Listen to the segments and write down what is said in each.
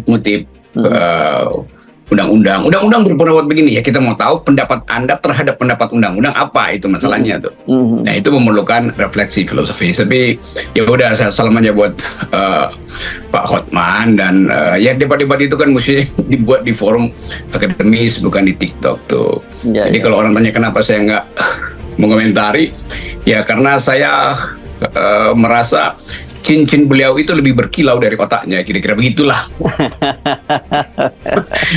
ngutip undang-undang. Undang-undang berpendapat begini, ya kita mau tahu pendapat Anda terhadap pendapat undang-undang apa, itu masalahnya tuh. Nah itu memerlukan refleksi filosofi. Tapi ya udah, saya salam aja buat Pak Hotman, dan ya debat-debat itu kan mesti dibuat di forum akademis, bukan di TikTok tuh. Jadi kalau orang tanya kenapa saya nggak mengomentari, ya karena saya merasa cincin beliau itu lebih berkilau dari otaknya, kira-kira begitulah.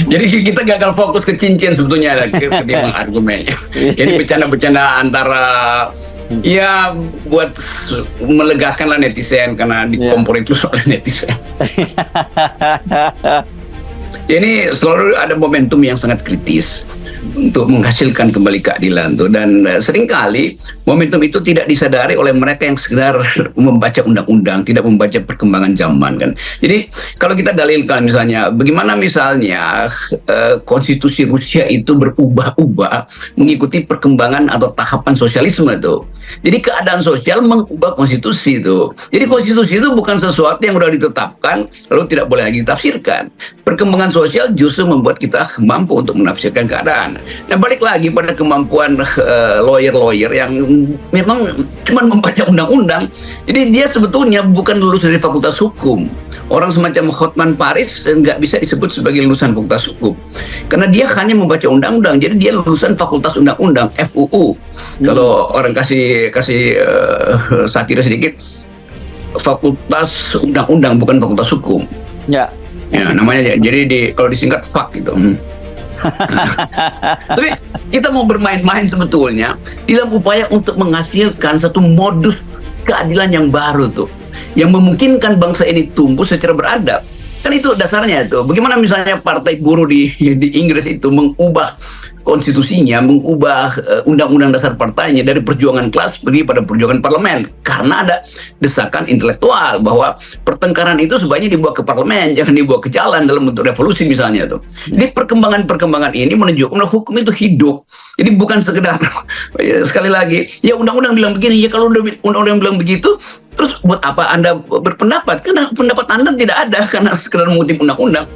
Jadi kita gagal fokus ke cincin sebetulnya ketimbang argumennya. Jadi bercanda-bercanda antara ya buat melegakan lah netizen, karena dikompor itu soal netizen. Ini selalu ada momentum yang sangat kritis untuk menghasilkan kembali keadilan tuh, dan seringkali momentum itu tidak disadari oleh mereka yang sekedar membaca undang-undang, tidak membaca perkembangan zaman kan. Jadi kalau kita dalilkan misalnya bagaimana misalnya konstitusi Rusia itu berubah-ubah mengikuti perkembangan atau tahapan sosialisme tuh. Jadi keadaan sosial mengubah konstitusi itu. Jadi konstitusi itu bukan sesuatu yang sudah ditetapkan lalu tidak boleh lagi ditafsirkan. Perkembangan sosial justru membuat kita mampu untuk menafsirkan keadaan. Nah balik lagi pada kemampuan lawyer-lawyer yang memang cuma membaca undang-undang. Jadi dia sebetulnya bukan lulus dari fakultas hukum. Orang semacam Hotman Paris nggak bisa disebut sebagai lulusan fakultas hukum, karena dia hanya membaca undang-undang. Jadi dia lulusan fakultas undang-undang, FUU. Kalau orang kasih satir sedikit, fakultas undang-undang bukan fakultas hukum. Ya namanya, jadi kalau disingkat FAK gitu. Tapi kita mau bermain-main sebetulnya dalam upaya untuk menghasilkan satu modus keadilan yang baru tuh, yang memungkinkan bangsa ini tumbuh secara beradab. Kan itu dasarnya tuh. Bagaimana misalnya partai buruh di Inggris itu mengubah konstitusinya, mengubah undang-undang dasar partainya dari perjuangan kelas pergi pada perjuangan parlemen, karena ada desakan intelektual bahwa pertengkaran itu sebaiknya dibawa ke parlemen, jangan dibawa ke jalan dalam bentuk revolusi misalnya tuh. Jadi perkembangan-perkembangan ini menunjukkan bahwa hukum itu hidup. Jadi bukan sekedar sekali lagi ya undang-undang bilang begini, ya kalau undang-undang bilang begitu terus buat apa Anda berpendapat? Karena pendapat Anda tidak ada karena sekedar mengutip undang-undang.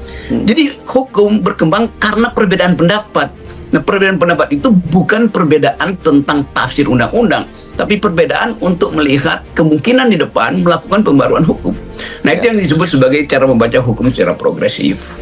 Jadi hukum berkembang karena perbedaan pendapat. Nah, perbedaan pendapat itu bukan perbedaan tentang tafsir undang-undang, tapi perbedaan untuk melihat kemungkinan di depan melakukan pembaruan hukum. Nah, itu yang disebut sebagai cara membaca hukum secara progresif.